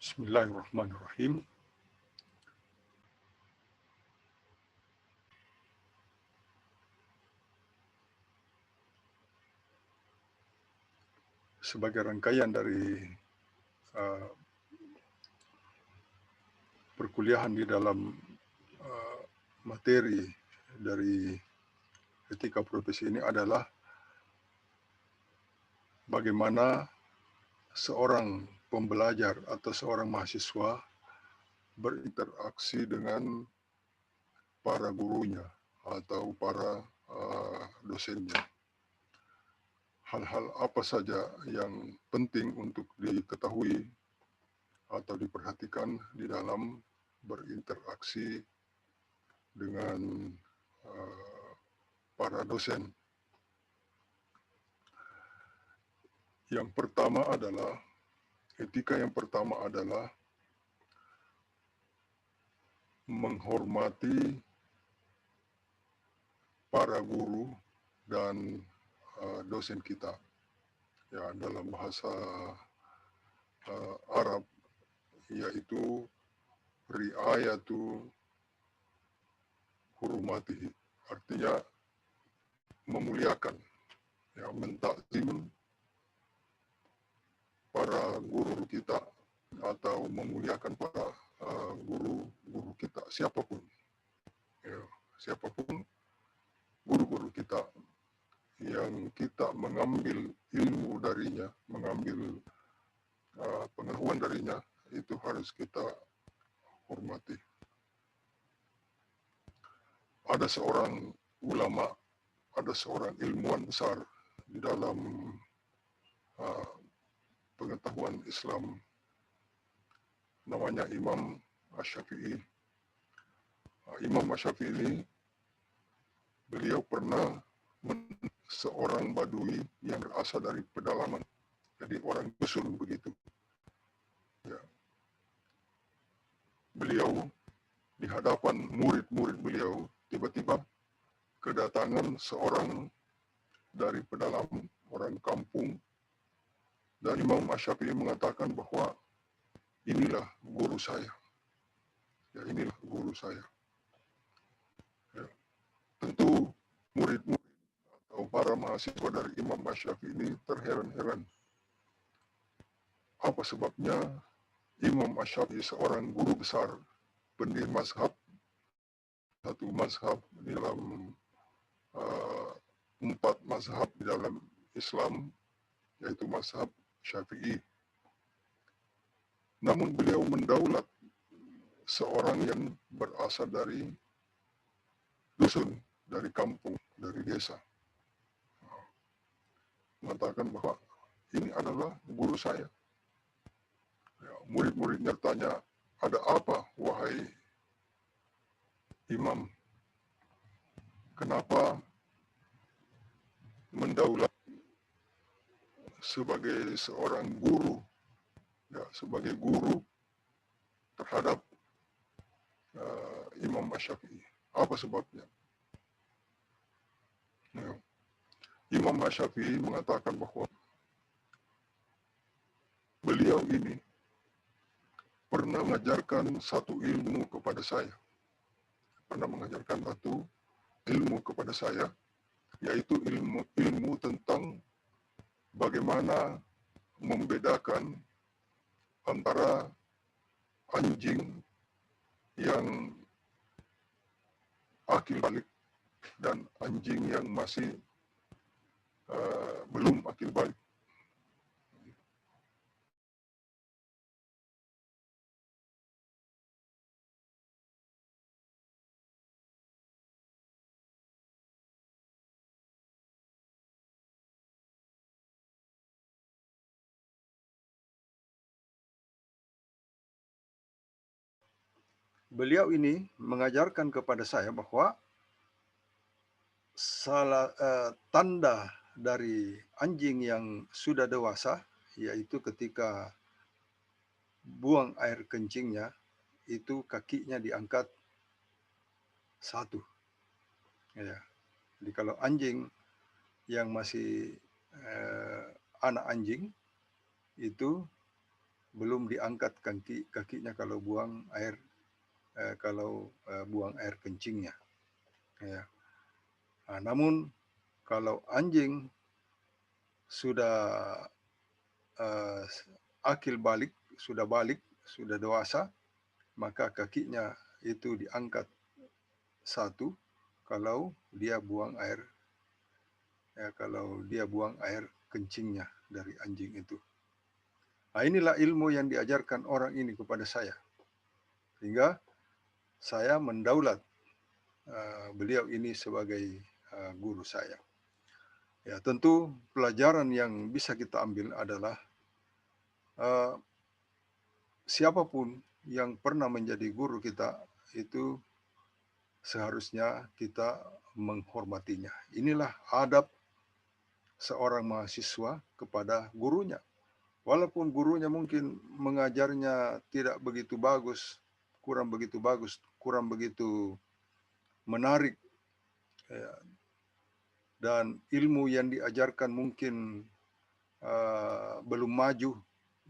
Bismillahirrahmanirrahim. Sebagai rangkaian dari uh, perkuliahan di dalam materi dari etika profesi ini adalah bagaimana seorang pembelajar atau seorang mahasiswa berinteraksi dengan para gurunya atau para dosennya. Hal-hal apa saja yang penting untuk diketahui atau diperhatikan di dalam berinteraksi dengan para dosen. Yang pertama adalah, etika yang pertama adalah menghormati para guru dan dosen kita. Ya, dalam bahasa Arab yaitu riayatu hurmatihi, artinya memuliakan, ya, mentakzim para guru kita atau memuliakan para guru-guru kita, siapapun, ya, siapapun guru-guru kita yang kita mengambil ilmu darinya, mengambil pengetahuan darinya, itu harus kita hormati. Ada seorang ulama, ada seorang ilmuwan besar di dalam pengetahuan Islam, namanya Imam Asy-Syafi'i. Imam Asy-Syafi'i ini, beliau pernah seorang badui yang berasal dari pedalaman, jadi orang dusun begitu. Ya. Beliau di hadapan murid-murid beliau, tiba-tiba kedatangan seorang dari pedalaman, orang kampung, dan Imam Asy-Syafi'i mengatakan bahwa inilah guru saya. Ya, inilah guru saya. Ya. Tentu murid-murid atau para mahasiswa dari Imam Asy-Syafi'i ini terheran-heran. Apa sebabnya Imam Asy-Syafi'i seorang guru besar, pendiri mazhab, satu mazhab di dalam 4 mazhab di dalam Islam, yaitu mazhab Syafi'i. Namun beliau mendaulat seorang yang berasal dari dusun, dari kampung, dari desa. Mengatakan bahwa ini adalah guru saya. Ya, murid-muridnya tanya, ada apa wahai imam? Kenapa mendaulat sebagai seorang guru, ya, sebagai guru terhadap Imam Asy-Syafi'i? Apa sebabnya? Ya. Imam Asy-Syafi'i mengatakan bahwa beliau ini pernah mengajarkan satu ilmu kepada saya. Pernah mengajarkan satu ilmu kepada saya, yaitu ilmu tentang bagaimana membedakan antara anjing yang akil balik dan anjing yang masih belum akil balik. Beliau ini mengajarkan kepada saya bahwa tanda dari anjing yang sudah dewasa, yaitu ketika buang air kencingnya, itu kakinya diangkat satu. Ya. Jadi kalau anjing yang masih anak anjing, itu belum diangkat kakinya kalau buang air buang air kencingnya. Ya. Nah, namun kalau anjing sudah uh, akil balik, sudah dewasa, maka kakinya itu diangkat satu kalau dia buang air kencingnya dari anjing itu. Nah, inilah ilmu yang diajarkan orang ini kepada saya, sehingga saya mendaulat beliau ini sebagai guru saya. Ya, tentu pelajaran yang bisa kita ambil adalah siapapun yang pernah menjadi guru kita itu seharusnya kita menghormatinya. Inilah adab seorang mahasiswa kepada gurunya. Walaupun gurunya mungkin mengajarnya tidak begitu bagus, kurang begitu menarik, ya, dan ilmu yang diajarkan mungkin belum maju,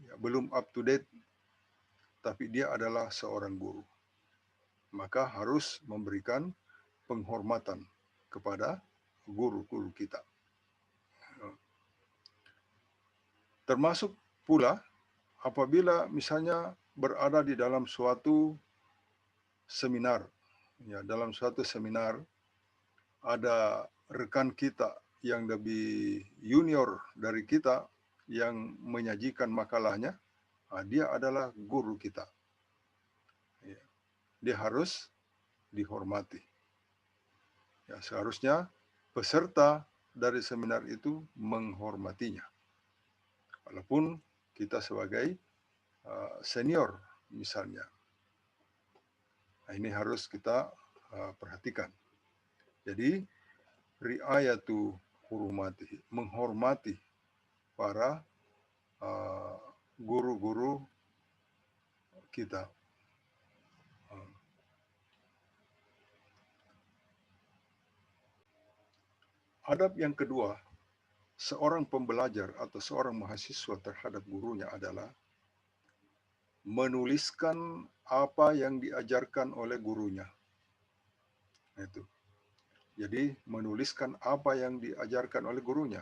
ya, belum up to date, tapi dia adalah seorang guru. Maka harus memberikan penghormatan kepada guru-guru kita. Termasuk pula apabila misalnya berada di dalam suatu seminar, ya, dalam suatu seminar ada rekan kita yang lebih junior dari kita yang menyajikan makalahnya, dia adalah guru kita. Ya, dia harus dihormati. Ya, seharusnya peserta dari seminar itu menghormatinya. Walaupun kita sebagai senior misalnya. Nah, ini harus kita perhatikan. Jadi riayatu hurumati, menghormati para guru-guru kita. Adab yang kedua, seorang pembelajar atau seorang mahasiswa terhadap gurunya adalah menuliskan apa yang diajarkan oleh gurunya. Itu. Jadi menuliskan apa yang diajarkan oleh gurunya.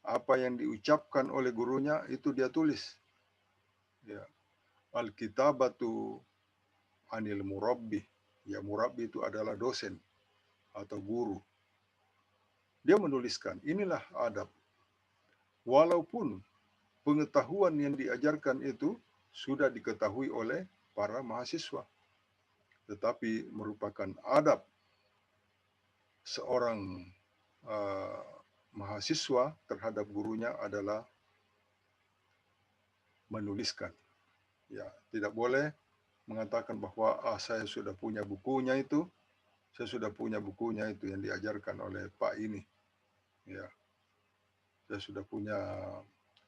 Apa yang diucapkan oleh gurunya itu dia tulis. Ya. Al-kitabatu anil murabbi. Ya, murabbi itu adalah dosen atau guru. Dia menuliskan, inilah adab. Walaupun pengetahuan yang diajarkan itu sudah diketahui oleh para mahasiswa, tetapi merupakan adab seorang mahasiswa terhadap gurunya adalah menuliskan. Ya, tidak boleh mengatakan bahwa saya sudah punya bukunya itu, yang diajarkan oleh Pak ini. Ya, saya sudah punya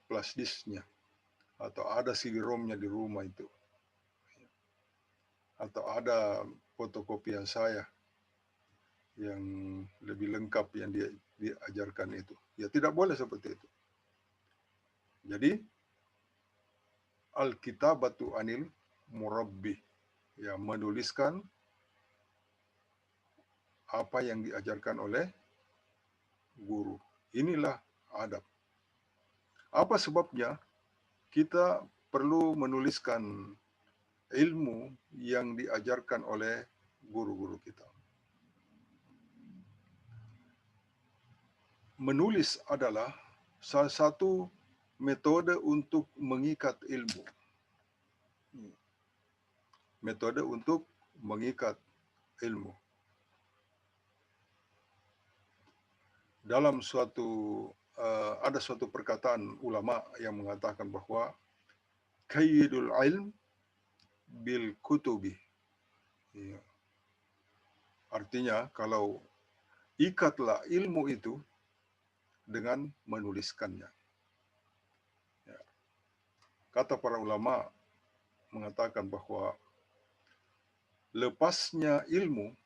flash disknya, atau ada CD-ROM-nya di rumah itu, atau ada fotokopian saya yang lebih lengkap yang diajarkan itu. Ya, tidak boleh seperti itu. Jadi al-kitabatu anil murabbi, ya, menuliskan apa yang diajarkan oleh guru. Inilah adab. Apa sebabnya kita perlu menuliskan ilmu yang diajarkan oleh guru-guru kita? Menulis adalah salah satu metode untuk mengikat ilmu. Metode untuk mengikat ilmu. Dalam ada suatu perkataan ulama yang mengatakan bahwa kayyidul ilm bil kutubi. Ya. Artinya kalau ikatlah ilmu itu dengan menuliskannya. Ya. Kata para ulama mengatakan bahwa lepasnya ilmu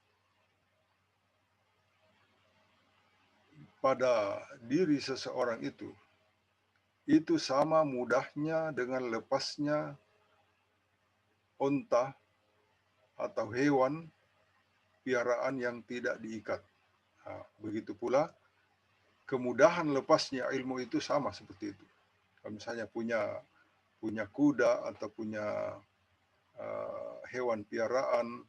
pada diri seseorang itu itu sama mudahnya dengan lepasnya onta atau hewan piaraan yang tidak diikat. Begitu pula kemudahan lepasnya ilmu itu sama seperti itu. Kalau misalnya punya kuda atau punya hewan piaraan,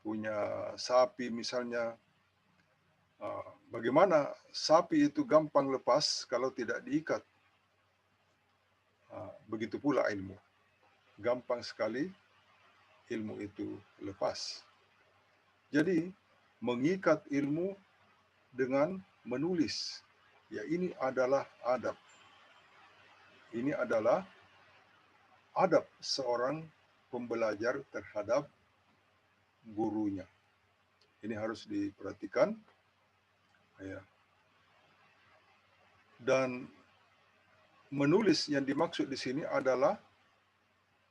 punya sapi misalnya, bagaimana sapi itu gampang lepas kalau tidak diikat. Begitu pula ilmu, gampang sekali ilmu itu lepas. Jadi mengikat ilmu dengan menulis, ya ini adalah adab. Ini adalah adab seorang pembelajar terhadap gurunya. Ini harus diperhatikan. Ya. Dan menulis yang dimaksud di sini adalah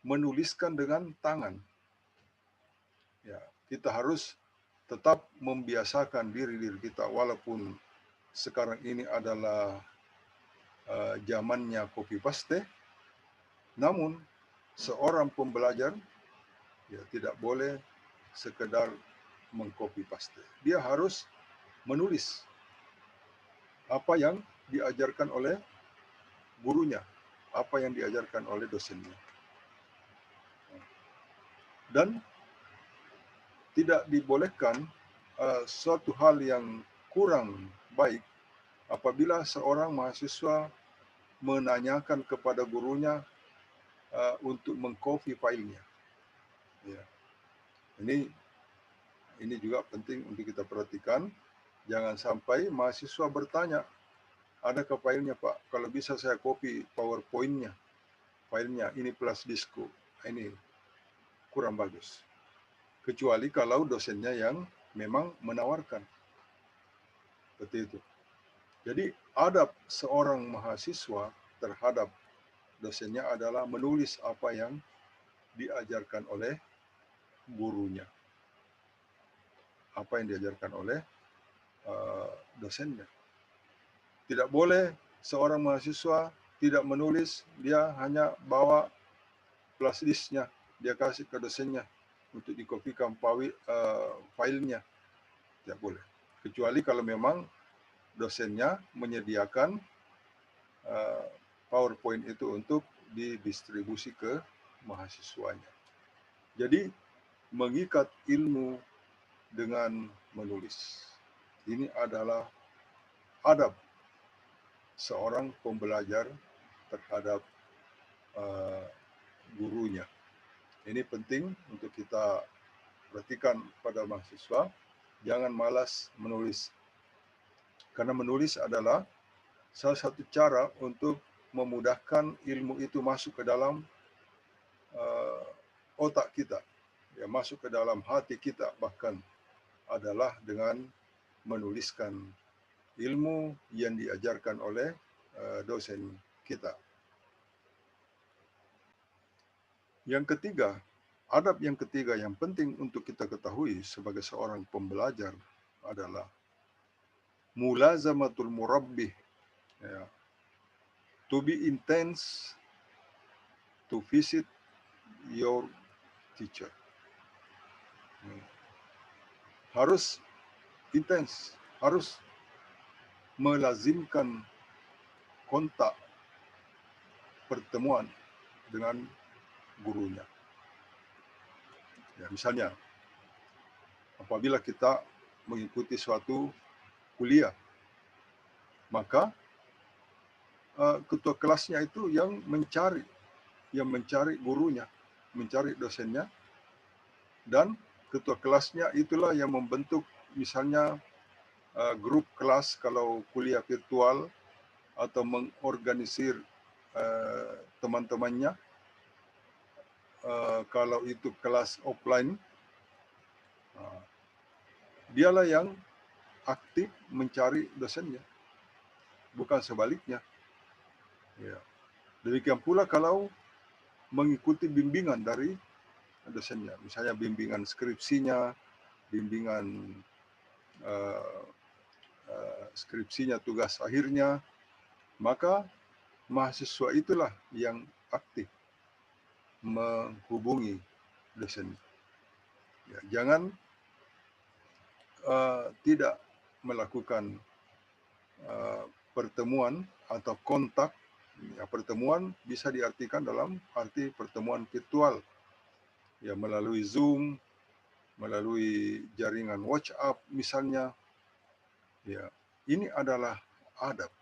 menuliskan dengan tangan. Ya, kita harus tetap membiasakan diri kita, walaupun sekarang ini adalah zamannya copy paste, namun seorang pembelajar ya tidak boleh sekedar mengcopy paste. Dia harus menulis apa yang diajarkan oleh gurunya, apa yang diajarkan oleh dosennya. Dan tidak dibolehkan suatu hal yang kurang baik apabila seorang mahasiswa menanyakan kepada gurunya untuk mengcopy filenya. Ya. Ini juga penting untuk kita perhatikan. Jangan sampai mahasiswa bertanya, adakah filenya Pak? Kalau bisa saya copy PowerPoint-nya, filenya ini plus disko. Ini kurang bagus. Kecuali kalau dosennya yang memang menawarkan. Seperti itu. Jadi adab seorang mahasiswa terhadap dosennya adalah menulis apa yang diajarkan oleh gurunya. Apa yang diajarkan oleh dosennya. Tidak boleh seorang mahasiswa tidak menulis, dia hanya bawa flash disk-nya, dia kasih ke dosennya untuk dikopikan filenya. Tidak boleh. Kecuali kalau memang dosennya menyediakan PowerPoint itu untuk didistribusi ke mahasiswanya. Jadi mengikat ilmu dengan menulis. Ini adalah adab seorang pembelajar terhadap gurunya. Ini penting untuk kita perhatikan pada mahasiswa. Jangan malas menulis. Karena menulis adalah salah satu cara untuk memudahkan ilmu itu masuk ke dalam otak kita. Ya, masuk ke dalam hati kita, bahkan adalah dengan menuliskan ilmu yang diajarkan oleh dosen kita. Yang ketiga, adab yang ketiga yang penting untuk kita ketahui sebagai seorang pembelajar adalah mulazamatul murabbih. Ya. To be intense to visit your teacher. Harus intens, harus melazimkan kontak pertemuan dengan gurunya. Ya, misalnya, apabila kita mengikuti suatu kuliah, maka ketua kelasnya itu yang mencari gurunya, mencari dosennya, dan ketua kelasnya itulah yang membentuk misalnya grup kelas kalau kuliah virtual, atau mengorganisir teman-temannya kalau itu kelas offline. Dialah yang aktif mencari dosennya, bukan sebaliknya. Ya. Demikian pula kalau mengikuti bimbingan dari dosennya, misalnya bimbingan skripsinya, bimbingan skripsinya, tugas akhirnya, maka mahasiswa itulah yang aktif menghubungi dosen. Ya, jangan tidak melakukan pertemuan atau kontak. Ya, pertemuan bisa diartikan dalam arti pertemuan virtual, ya, melalui Zoom, melalui jaringan WhatsApp misalnya. Ya, ini adalah adab.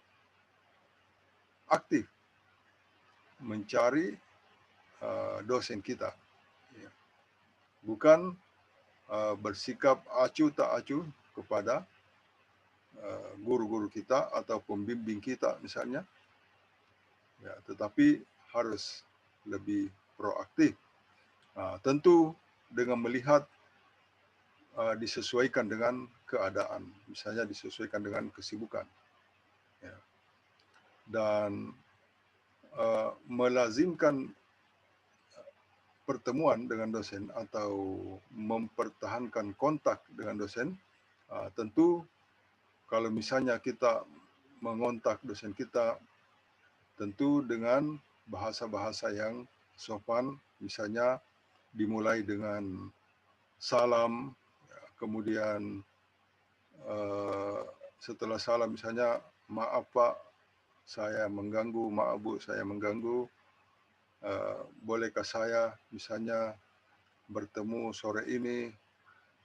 Aktif mencari dosen kita, ya. Bukan bersikap acuh tak acuh kepada guru-guru kita atau pembimbing kita misalnya, ya, tetapi harus lebih proaktif. Tentu dengan melihat disesuaikan dengan keadaan, misalnya disesuaikan dengan kesibukan, ya. Dan melazimkan pertemuan dengan dosen atau mempertahankan kontak dengan dosen, tentu kalau misalnya kita mengontak dosen kita, tentu dengan bahasa-bahasa yang sopan, misalnya dimulai dengan salam, kemudian setelah salam misalnya, maaf Pak, saya mengganggu, maaf Bu, saya mengganggu, bolehkah saya misalnya bertemu sore ini,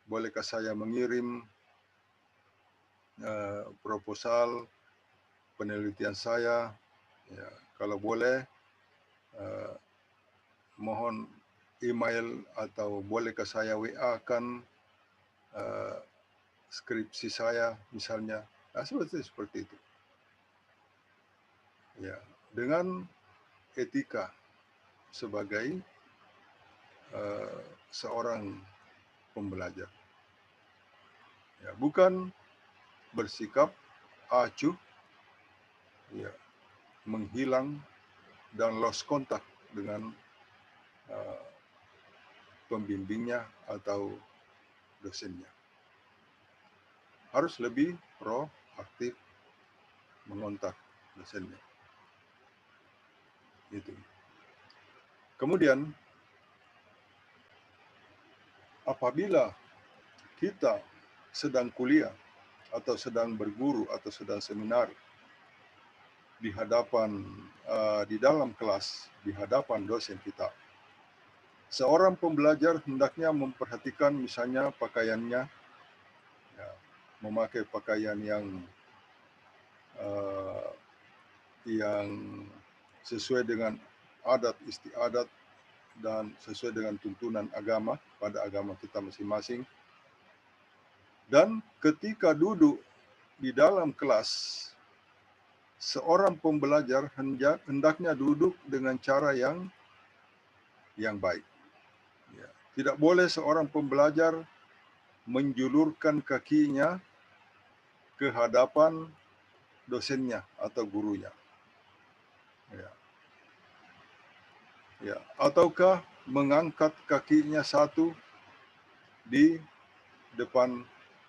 bolehkah saya mengirim proposal penelitian saya, ya, kalau boleh mohon email atau bolehkah saya WA-kan skripsi saya misalnya, seperti itu. Ya, dengan etika sebagai seorang pembelajar, ya, bukan bersikap acuh, ya, menghilang dan lost kontak dengan pembimbingnya atau dosennya. Harus lebih proaktif mengontak dosennya. Itu. Kemudian apabila kita sedang kuliah atau sedang berguru atau sedang seminar di hadapan di dalam kelas, di hadapan dosen kita, seorang pembelajar hendaknya memperhatikan misalnya pakaiannya, ya, memakai pakaian yang sesuai dengan adat istiadat dan sesuai dengan tuntunan agama pada agama kita masing-masing. Dan ketika duduk di dalam kelas, seorang pembelajar hendaknya duduk dengan cara yang baik. Ya. Tidak boleh seorang pembelajar menjulurkan kakinya ke hadapan dosennya atau gurunya. Ya. Ya. Ataukah mengangkat kakinya satu di depan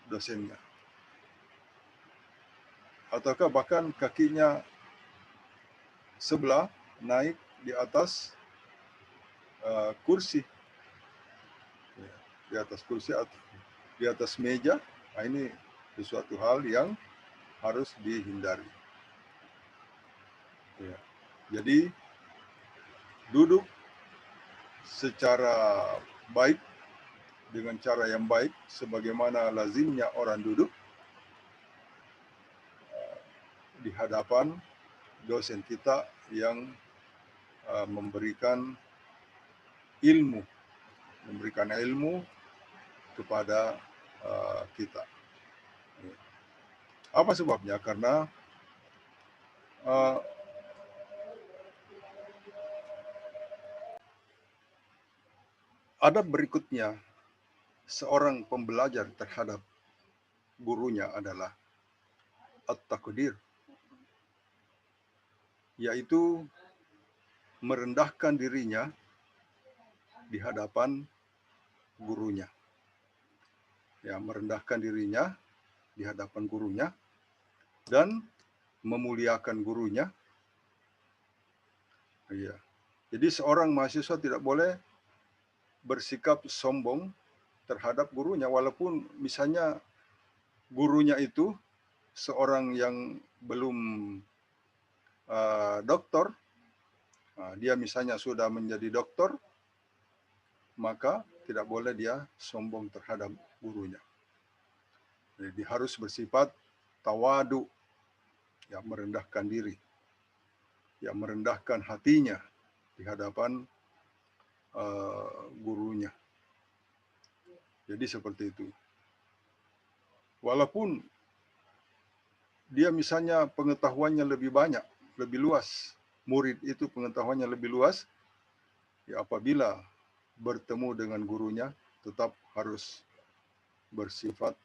dosennya. Ataukah bahkan kakinya sebelah naik di atas kursi. Ya. Di atas kursi atau di atas meja. Nah, ini sesuatu hal yang harus dihindari. Ya. Jadi duduk secara baik, dengan cara yang baik, sebagaimana lazimnya orang duduk di hadapan dosen kita yang memberikan ilmu kepada kita. Apa sebabnya? Karena adab berikutnya seorang pembelajar terhadap gurunya adalah at-taqdir, yaitu merendahkan dirinya di hadapan gurunya. Ya, merendahkan dirinya di hadapan gurunya dan memuliakan gurunya Iya. Jadi seorang mahasiswa tidak boleh bersikap sombong terhadap gurunya, walaupun misalnya gurunya itu seorang yang belum doktor, dia misalnya sudah menjadi doktor, maka tidak boleh dia sombong terhadap gurunya. Jadi harus bersifat tawadu, ya, merendahkan diri, ya, merendahkan hatinya di hadapan gurunya. Jadi seperti itu. Walaupun dia misalnya pengetahuannya lebih banyak, lebih luas, murid itu pengetahuannya lebih luas, ya apabila bertemu dengan gurunya tetap harus bersikap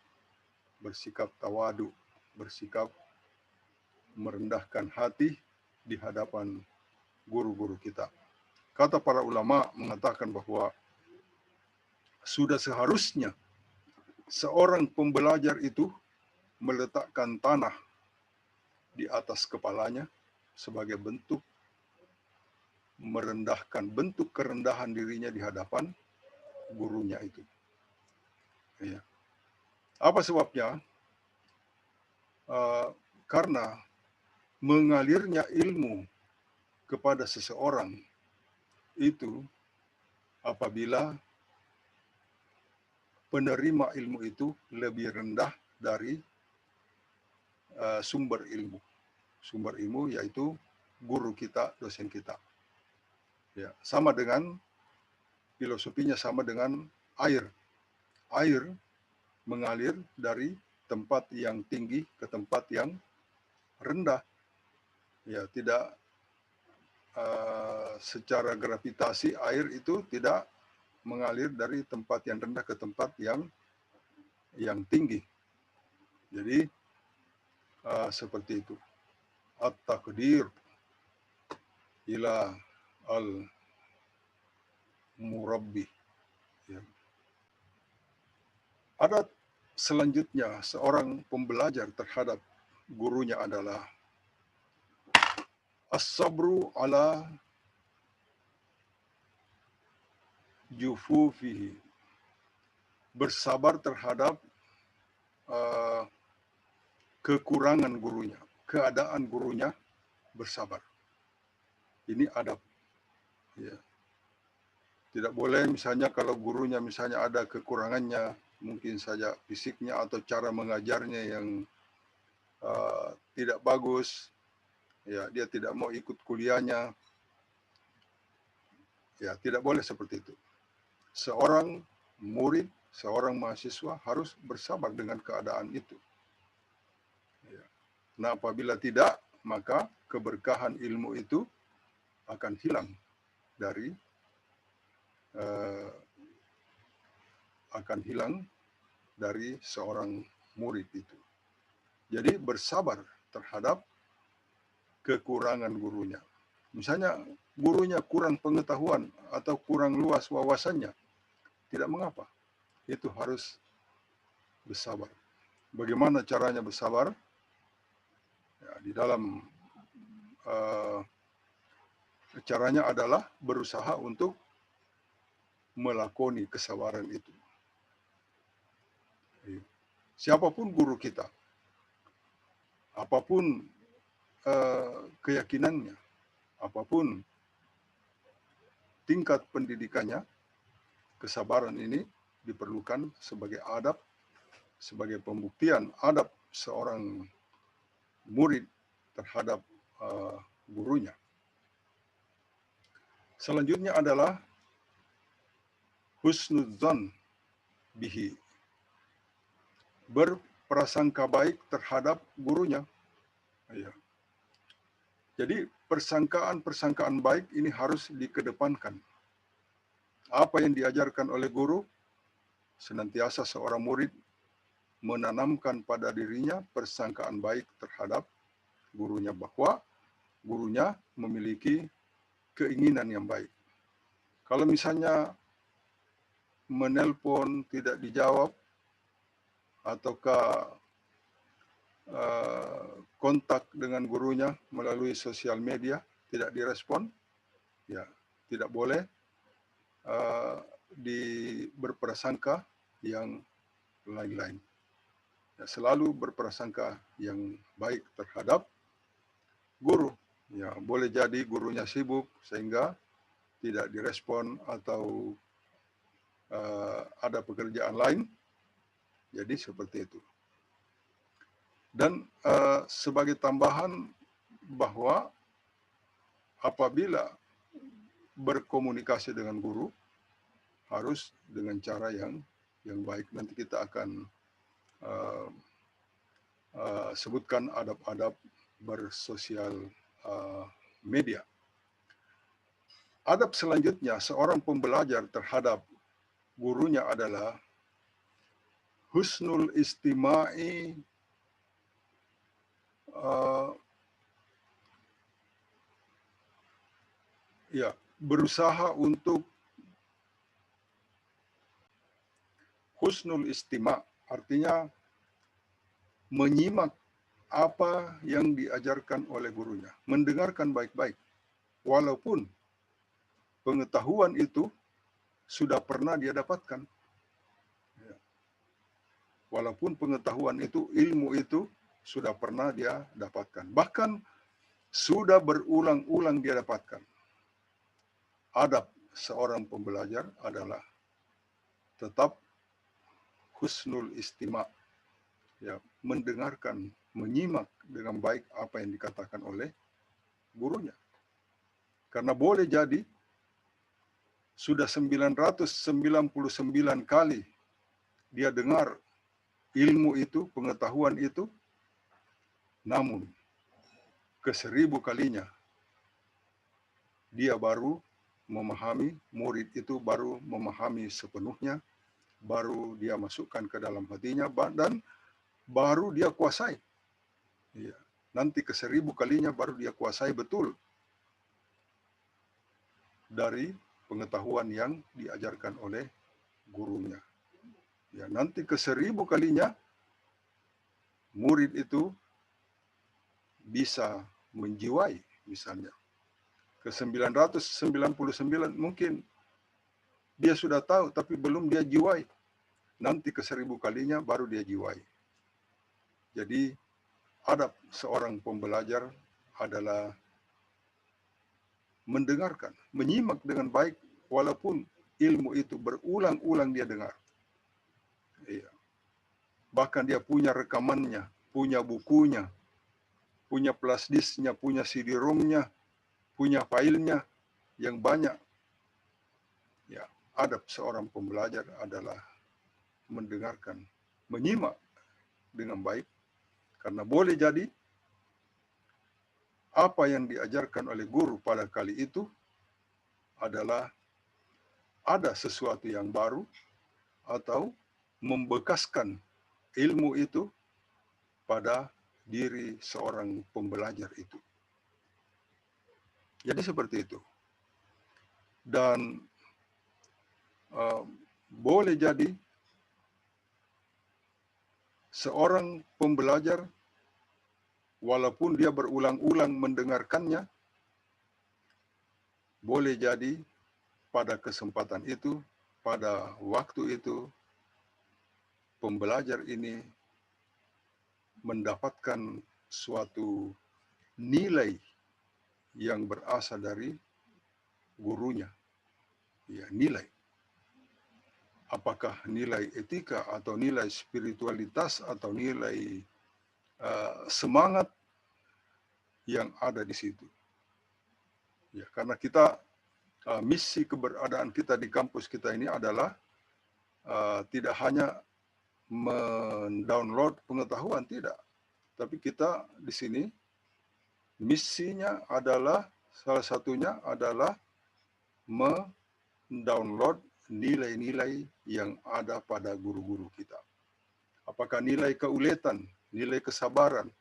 tawadu, bersikap merendahkan hati di hadapan guru-guru kita. Kata para ulama mengatakan bahwa sudah seharusnya seorang pembelajar itu meletakkan tanah di atas kepalanya sebagai bentuk merendahkan, bentuk kerendahan dirinya di hadapan gurunya itu. Ya. Apa sebabnya? Karena mengalirnya ilmu kepada seseorang itu apabila penerima ilmu itu lebih rendah dari sumber ilmu. Sumber ilmu yaitu guru kita, dosen kita. Ya, sama dengan filosofinya sama dengan air. Air mengalir dari tempat yang tinggi ke tempat yang rendah. Ya, tidak secara gravitasi air itu tidak mengalir dari tempat yang rendah ke tempat yang tinggi. Jadi seperti itu. At-taqdir ila al-murabbi. Ya. Ada selanjutnya seorang pembelajar terhadap gurunya adalah as-sabru ala jufufihi. Bersabar terhadap kekurangan gurunya, keadaan gurunya, bersabar. Ini adab. Ya. Tidak boleh misalnya kalau gurunya misalnya ada kekurangannya, mungkin saja fisiknya atau cara mengajarnya yang tidak bagus, ya dia tidak mau ikut kuliahnya, ya tidak boleh seperti itu. Seorang murid, seorang mahasiswa harus bersabar dengan keadaan itu. Ya. Nah, apabila tidak, maka keberkahan ilmu itu akan hilang dari seorang murid itu. Jadi bersabar terhadap kekurangan gurunya. Misalnya gurunya kurang pengetahuan atau kurang luas wawasannya, tidak mengapa. Itu harus bersabar. Bagaimana caranya bersabar? Ya, di dalam caranya adalah berusaha untuk melakoni kesabaran itu. Siapapun guru kita, apapun keyakinannya, apapun tingkat pendidikannya, kesabaran ini diperlukan sebagai adab, sebagai pembuktian adab seorang murid terhadap gurunya. Selanjutnya adalah husnudzon bihi. Berprasangka baik terhadap gurunya. Ya. Jadi persangkaan baik ini harus dikedepankan. Apa yang diajarkan oleh guru, senantiasa seorang murid menanamkan pada dirinya persangkaan baik terhadap gurunya, bahwa gurunya memiliki keinginan yang baik. Kalau misalnya menelpon tidak dijawab, ataukah kontak dengan gurunya melalui sosial media tidak direspon, Ya, tidak boleh berprasangka yang lain-lain. Ya, selalu berprasangka yang baik terhadap guru. Ya, boleh jadi gurunya sibuk sehingga tidak direspon atau ada pekerjaan lain. Jadi seperti itu. Dan sebagai tambahan bahwa apabila berkomunikasi dengan guru harus dengan cara yang baik. Nanti kita akan sebutkan adab-adab bersosial media. Adab selanjutnya seorang pembelajar terhadap gurunya adalah husnul istima'i, ya, berusaha untuk husnul istima', artinya menyimak apa yang diajarkan oleh gurunya, mendengarkan baik-baik, walaupun pengetahuan itu sudah pernah dia dapatkan. Walaupun pengetahuan itu, ilmu itu sudah pernah dia dapatkan. Bahkan sudah berulang-ulang dia dapatkan. Adab seorang pembelajar adalah tetap husnul istima', ya, mendengarkan, menyimak dengan baik apa yang dikatakan oleh gurunya. Karena boleh jadi sudah 999 kali dia dengar ilmu itu, pengetahuan itu, namun ke-1000 kalinya dia baru memahami, murid itu baru memahami sepenuhnya, baru dia masukkan ke dalam hatinya, dan baru dia kuasai. Ya, nanti ke-1000 kalinya baru dia kuasai betul dari pengetahuan yang diajarkan oleh gurunya. Ya, nanti ke-1000 kalinya murid itu bisa menjiwai, misalnya. Ke-999 mungkin dia sudah tahu tapi belum dia jiwai. Nanti ke-1000 kalinya baru dia jiwai. Jadi adab seorang pembelajar adalah mendengarkan, menyimak dengan baik walaupun ilmu itu berulang-ulang dia dengar. Iya. Bahkan dia punya rekamannya, punya bukunya, punya flash disk-nya, punya CD-ROM-nya, punya filenya yang banyak. Ya, adab seorang pembelajar adalah mendengarkan, menyimak dengan baik, karena boleh jadi apa yang diajarkan oleh guru pada kali itu adalah ada sesuatu yang baru atau membekaskan ilmu itu pada diri seorang pembelajar itu. Jadi seperti itu. Dan boleh jadi seorang pembelajar walaupun dia berulang-ulang mendengarkannya, boleh jadi pada kesempatan itu, pada waktu itu, pembelajar ini mendapatkan suatu nilai yang berasal dari gurunya. Ya, nilai. Apakah nilai etika atau nilai spiritualitas atau nilai semangat yang ada di situ. Ya, karena kita misi keberadaan kita di kampus kita ini adalah tidak hanya mendownload pengetahuan, tidak. Tapi kita di sini misinya adalah, salah satunya adalah mendownload nilai-nilai yang ada pada guru-guru kita. Apakah nilai keuletan, nilai kesabaran,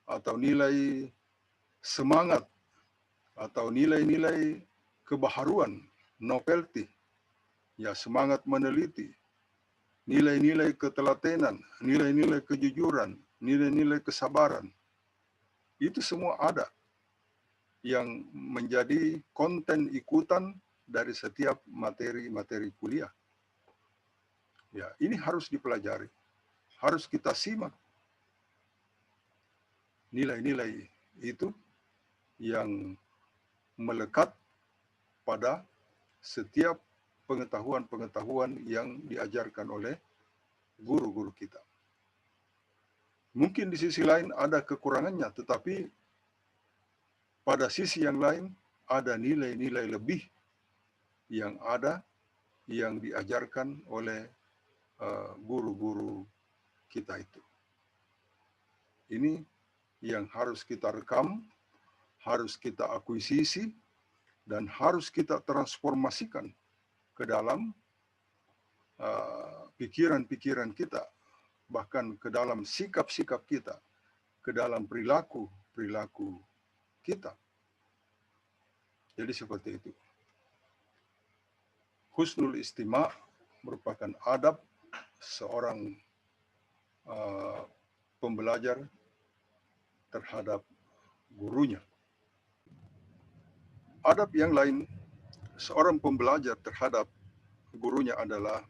atau nilai semangat, atau nilai-nilai kebaharuan, novelty, ya, semangat meneliti, nilai-nilai ketelatenan, nilai-nilai kejujuran, nilai-nilai kesabaran. Itu semua ada yang menjadi konten ikutan dari setiap materi-materi kuliah. Ya, ini harus dipelajari, harus kita simak nilai-nilai itu yang melekat pada setiap pengetahuan-pengetahuan yang diajarkan oleh guru-guru kita. Mungkin di sisi lain ada kekurangannya, tetapi pada sisi yang lain ada nilai-nilai lebih yang ada yang diajarkan oleh guru-guru kita itu. Ini yang harus kita rekam, harus kita akuisisi, dan harus kita transformasikan ke dalam pikiran-pikiran kita, bahkan ke dalam sikap-sikap kita, ke dalam perilaku kita. Jadi seperti itu. Husnul istima' merupakan adab seorang pembelajar terhadap gurunya. Adab yang lain seorang pembelajar terhadap gurunya adalah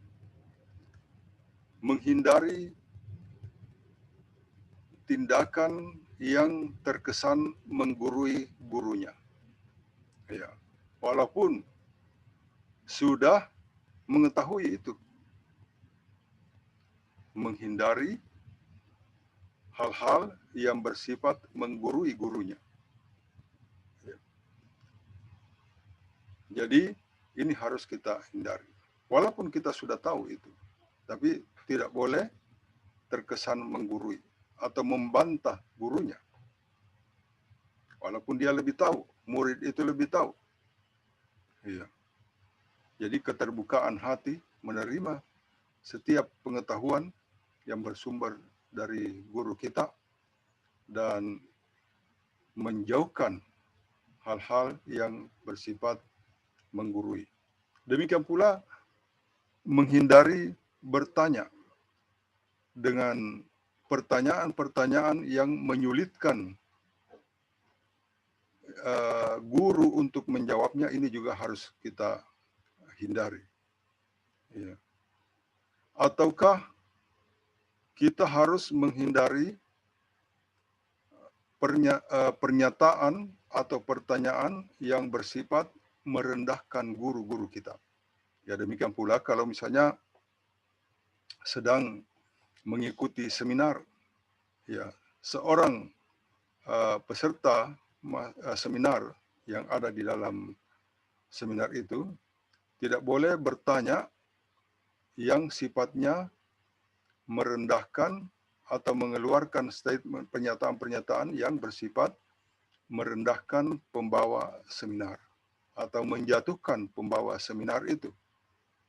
menghindari tindakan yang terkesan menggurui gurunya. Ya, walaupun sudah mengetahui itu, menghindari hal-hal yang bersifat menggurui gurunya. Ya. Jadi ini harus kita hindari. Walaupun kita sudah tahu itu, tapi tidak boleh terkesan menggurui atau membantah gurunya. Walaupun dia lebih tahu, murid itu lebih tahu. Iya. Jadi keterbukaan hati menerima setiap pengetahuan yang bersumber dari guru kita dan menjauhkan hal-hal yang bersifat menggurui. Demikian pula menghindari bertanya dengan pertanyaan-pertanyaan yang menyulitkan guru untuk menjawabnya, ini juga harus kita hindari. Ya. Ataukah kita harus menghindari pernyataan atau pertanyaan yang bersifat merendahkan guru-guru kita. Ya, demikian pula kalau misalnya sedang mengikuti seminar, ya, seorang peserta seminar yang ada di dalam seminar itu tidak boleh bertanya yang sifatnya merendahkan atau mengeluarkan statement pernyataan-pernyataan yang bersifat merendahkan pembawa seminar atau menjatuhkan pembawa seminar itu.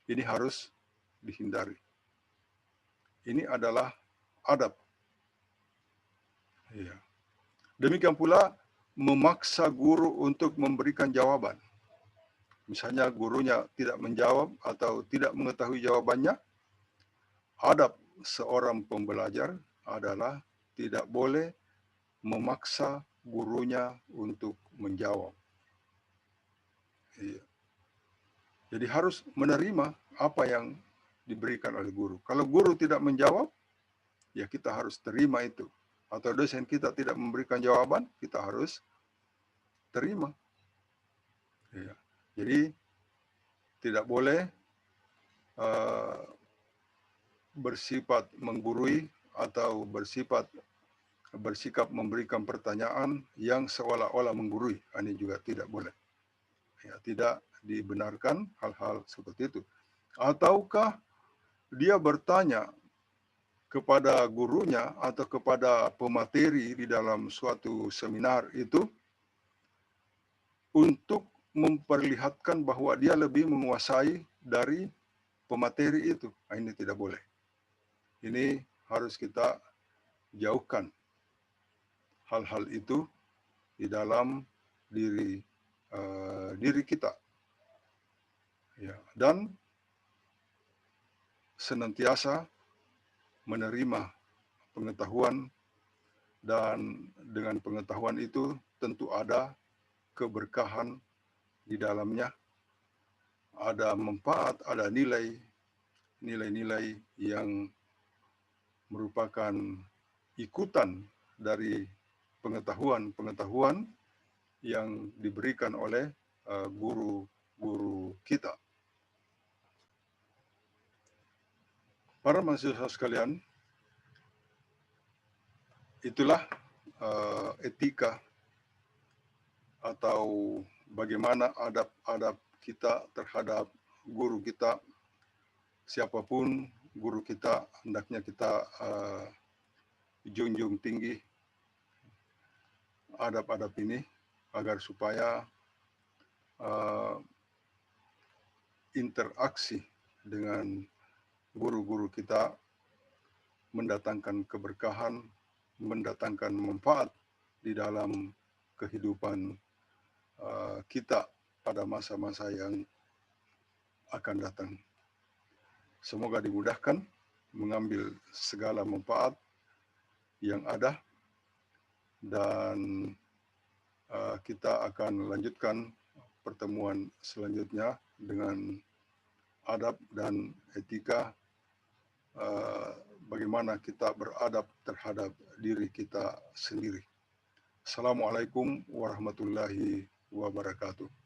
Ini harus dihindari. Ini adalah adab. Ya. Demikian pula memaksa guru untuk memberikan jawaban. Misalnya gurunya tidak menjawab atau tidak mengetahui jawabannya, adab seorang pembelajar adalah tidak boleh memaksa gurunya untuk menjawab. Iya. Jadi harus menerima apa yang diberikan oleh guru. Kalau guru tidak menjawab, ya kita harus terima itu. Atau dosen kita tidak memberikan jawaban, kita harus terima. Ya. Jadi tidak boleh bersifat menggurui atau bersikap memberikan pertanyaan yang seolah-olah menggurui. Ini juga tidak boleh. Ya, tidak dibenarkan hal-hal seperti itu. Ataukah dia bertanya kepada gurunya atau kepada pemateri di dalam suatu seminar itu untuk memperlihatkan bahwa dia lebih menguasai dari pemateri itu. Ini tidak boleh. Ini harus kita jauhkan hal-hal itu di dalam diri kita. Ya, dan senantiasa menerima pengetahuan, dan dengan pengetahuan itu tentu ada keberkahan di dalamnya, ada manfaat, ada nilai-nilai yang merupakan ikutan dari pengetahuan-pengetahuan yang diberikan oleh guru-guru kita. Para mahasiswa sekalian, itulah etika atau bagaimana adab-adab kita terhadap guru kita. Siapapun guru kita, hendaknya kita junjung tinggi adab-adab ini agar supaya interaksi dengan guru-guru kita mendatangkan keberkahan, mendatangkan manfaat di dalam kehidupan kita pada masa-masa yang akan datang. Semoga dimudahkan mengambil segala manfaat yang ada, dan kita akan lanjutkan pertemuan selanjutnya dengan adab dan etika, bagaimana kita beradab terhadap diri kita sendiri. Assalamualaikum warahmatullahi wabarakatuh.